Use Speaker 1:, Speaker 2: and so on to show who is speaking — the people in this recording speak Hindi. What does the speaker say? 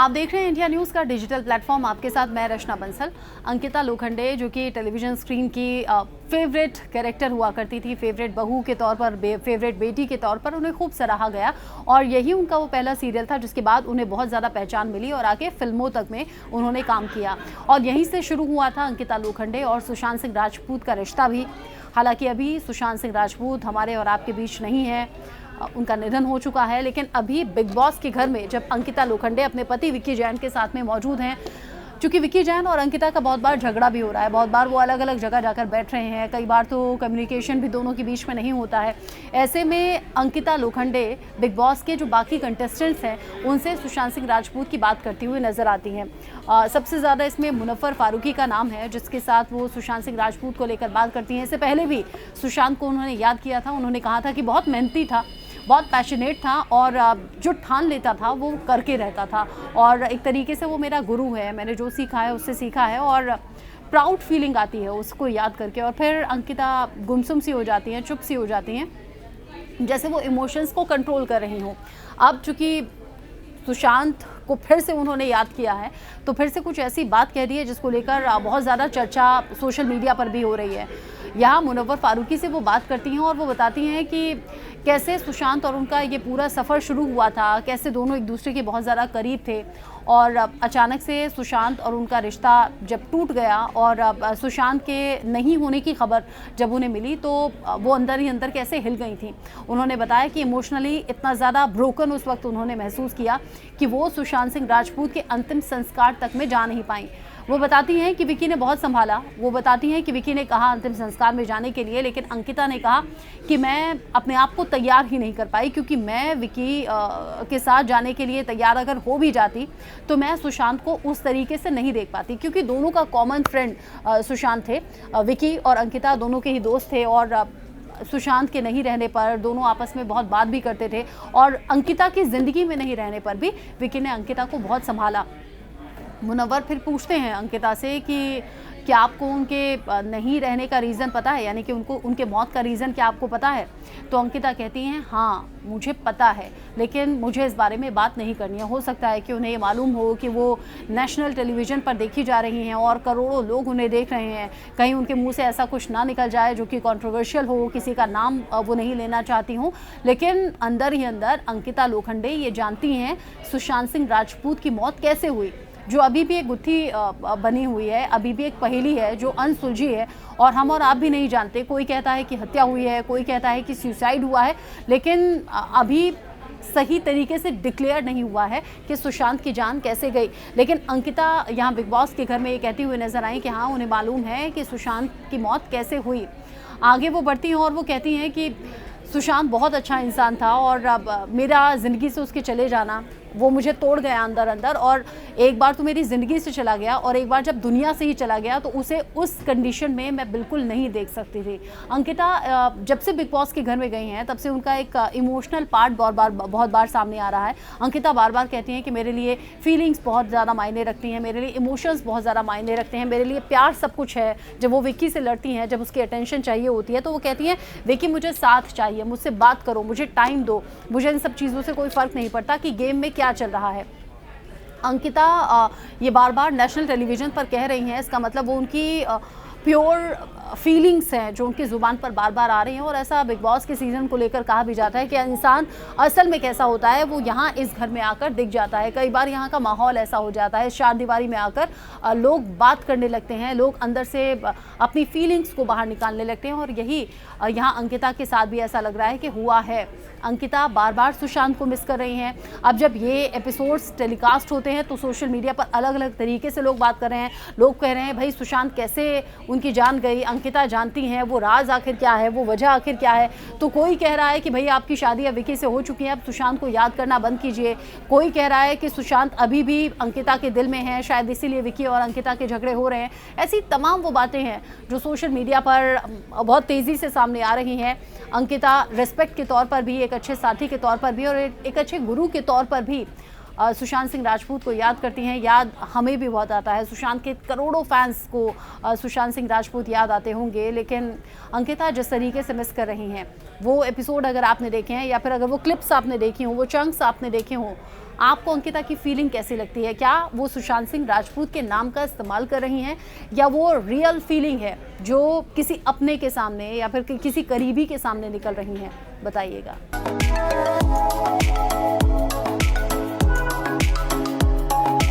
Speaker 1: आप देख रहे हैं इंडिया न्यूज़ का डिजिटल प्लेटफॉर्म। आपके साथ मैं रचना बंसल। अंकिता लोखंडे जो कि टेलीविज़न स्क्रीन की फेवरेट कैरेक्टर हुआ करती थी, फेवरेट बहू के तौर पर, फेवरेट बेटी के तौर पर उन्हें खूब सराहा गया और यही उनका वो पहला सीरियल था जिसके बाद उन्हें बहुत ज़्यादा पहचान मिली और आगे फिल्मों तक में उन्होंने काम किया। और यहीं से शुरू हुआ था अंकिता लोखंडे और सुशांत सिंह राजपूत का रिश्ता भी। हालांकि अभी सुशांत सिंह राजपूत हमारे और आपके बीच नहीं है, उनका निधन हो चुका है, लेकिन अभी बिग बॉस के घर में जब अंकिता लोखंडे अपने पति विक्की जैन के साथ में मौजूद हैं, क्योंकि विक्की जैन और अंकिता का बहुत बार झगड़ा भी हो रहा है, बहुत बार वो अलग अलग जगह जाकर बैठ रहे हैं, कई बार तो कम्युनिकेशन भी दोनों के बीच में नहीं होता है। ऐसे में अंकिता लोखंडे बिग बॉस के जो बाकी कंटेस्टेंट्स हैं उनसे सुशांत सिंह राजपूत की बात करती हुई नजर आती हैं। सबसे ज़्यादा इसमें मुनव्वर फारूकी का नाम है जिसके साथ वो सुशांत सिंह राजपूत को लेकर बात करती हैं। इससे पहले भी सुशांत को उन्होंने याद किया था, उन्होंने कहा था कि बहुत मेहनती था, बहुत पैशनेट था और जो ठान लेता था वो करके रहता था और एक तरीके से वो मेरा गुरु है, मैंने जो सीखा है उससे सीखा है और प्राउड फीलिंग आती है उसको याद करके। और फिर अंकिता गुमसुम सी हो जाती हैं, चुप सी हो जाती हैं, जैसे वो इमोशंस को कंट्रोल कर रही हों। अब चूँकि सुशांत को फिर से उन्होंने याद किया है तो फिर से कुछ ऐसी बात कह दी है जिसको लेकर बहुत ज़्यादा चर्चा सोशल मीडिया पर भी हो रही है। यहाँ मुनव्वर फारूकी से वो बात करती हैं और वो बताती हैं कि कैसे सुशांत और उनका ये पूरा सफ़र शुरू हुआ था, कैसे दोनों एक दूसरे के बहुत ज़्यादा करीब थे और अचानक से सुशांत और उनका रिश्ता जब टूट गया और सुशांत के नहीं होने की खबर जब उन्हें मिली तो वो अंदर ही अंदर कैसे हिल गई थी। उन्होंने बताया कि इमोशनली इतना ज़्यादा ब्रोकन उस वक्त उन्होंने महसूस किया कि वो सुशांत सिंह राजपूत के अंतिम संस्कार तक में जा नहीं पाई। वो बताती हैं कि विक्की ने बहुत संभाला, वो बताती हैं कि विक्की ने कहा अंतिम संस्कार में जाने के लिए, लेकिन अंकिता ने कहा कि मैं अपने आप को तैयार ही नहीं कर पाई क्योंकि मैं विक्की के साथ जाने के लिए तैयार अगर हो भी जाती तो मैं सुशांत को उस तरीके से नहीं देख पाती, क्योंकि दोनों का कॉमन फ्रेंड सुशांत थे। विक्की और अंकिता दोनों के ही दोस्त थे और सुशांत के नहीं रहने पर दोनों आपस में बहुत बात भी करते थे और अंकिता की ज़िंदगी में नहीं रहने पर भी विक्की ने अंकिता को बहुत संभाला। मुनव्वर फिर पूछते हैं अंकिता से कि क्या आपको उनके नहीं रहने का रीज़न पता है, यानी कि उनके मौत का रीज़न क्या आपको पता है? तो अंकिता कहती हैं हाँ मुझे पता है, लेकिन मुझे इस बारे में बात नहीं करनी है। हो सकता है कि उन्हें ये मालूम हो कि वो नेशनल टेलीविज़न पर देखी जा रही हैं और करोड़ों लोग उन्हें देख रहे हैं, कहीं उनके मुंह से ऐसा कुछ ना निकल जाए जो कि कंट्रोवर्शियल हो, किसी का नाम वो नहीं लेना चाहती हूँ। लेकिन अंदर ही अंदर अंकिता लोखंडे ये जानती हैं सुशांत सिंह राजपूत की मौत कैसे हुई, जो अभी भी एक गुत्थी बनी हुई है, अभी भी एक पहेली है जो अनसुलझी है और हम और आप भी नहीं जानते। कोई कहता है कि हत्या हुई है, कोई कहता है कि सुसाइड हुआ है, लेकिन अभी सही तरीके से डिक्लेयर नहीं हुआ है कि सुशांत की जान कैसे गई। लेकिन अंकिता यहाँ बिग बॉस के घर में ये कहती हुई नजर आई कि हाँ उन्हें मालूम है कि सुशांत की मौत कैसे हुई। आगे वो बढ़ती हैं और वो कहती हैं कि सुशांत बहुत अच्छा इंसान था और अब मेरा ज़िंदगी से उसके चले जाना वो मुझे तोड़ गया अंदर अंदर, और एक बार तो मेरी ज़िंदगी से चला गया और एक बार जब दुनिया से ही चला गया तो उसे उस कंडीशन में मैं बिल्कुल नहीं देख सकती थी। अंकिता जब से बिग बॉस के घर में गई हैं तब से उनका एक इमोशनल पार्ट बहुत बार सामने आ रहा है। अंकिता बार बार कहती हैं कि मेरे लिए फीलिंग्स बहुत ज़्यादा मायने रखती हैं, मेरे लिए इमोशंस बहुत ज़्यादा मायने रखते हैं, मेरे लिए प्यार सब कुछ है। जब वो विक्की से लड़ती हैं, जब उसकी अटेंशन चाहिए होती है तो वो कहती हैं विक्की मुझे साथ चाहिए, मुझसे बात करो, मुझे टाइम दो, मुझे इन सब चीज़ों से कोई फ़र्क नहीं पड़ता कि गेम में क्या चल रहा है। अंकिता ये बार बार नेशनल टेलीविज़न पर कह रही हैं, इसका मतलब वो उनकी प्योर फीलिंग्स हैं जो उनकी ज़ुबान पर बार बार आ रही हैं। और ऐसा बिग बॉस के सीज़न को लेकर कहा भी जाता है कि इंसान असल में कैसा होता है वो यहाँ इस घर में आकर दिख जाता है। कई बार यहाँ का माहौल ऐसा हो जाता है, चार दीवारी में आकर लोग बात करने लगते हैं, लोग अंदर से अपनी फीलिंग्स को बाहर निकालने लगते हैं और यही यहाँ अंकिता के साथ भी ऐसा लग रहा है कि हुआ है। अंकिता बार बार सुशांत को मिस कर रही हैं। अब जब ये एपिसोड्स टेलीकास्ट होते हैं तो सोशल मीडिया पर अलग अलग तरीके से लोग बात कर रहे हैं। लोग कह रहे हैं भाई सुशांत कैसे उनकी जान गई, अंकिता जानती हैं वो राज आखिर क्या है, वो वजह आखिर क्या है। तो कोई कह रहा है कि भाई आपकी शादी अब विक्की से हो चुकी है, अब सुशांत को याद करना बंद कीजिए। कोई कह रहा है कि सुशांत अभी भी अंकिता के दिल में है, शायद इसीलिए विक्की और अंकिता के झगड़े हो रहे हैं। ऐसी तमाम वो बातें हैं जो सोशल मीडिया पर बहुत तेज़ी से सामने आ रही हैं। अंकिता रिस्पेक्ट के तौर पर भी, एक अच्छे साथी के तौर पर भी और एक अच्छे गुरु के तौर पर भी सुशांत सिंह राजपूत को याद करती हैं। याद हमें भी बहुत आता है, सुशांत के करोड़ों फैंस को सुशांत सिंह राजपूत याद आते होंगे। लेकिन अंकिता जिस तरीके से मिस कर रही हैं, वो एपिसोड अगर आपने देखे हैं या फिर अगर वो क्लिप्स आपने देखी हों, वो चंक्स आपने देखे हों, आपको अंकिता की फीलिंग कैसी लगती है? क्या वो सुशांत सिंह राजपूत के नाम का इस्तेमाल कर रही हैं या वो रियल फीलिंग है जो किसी अपने के सामने या फिर किसी करीबी के सामने निकल रही हैं? बताइएगा।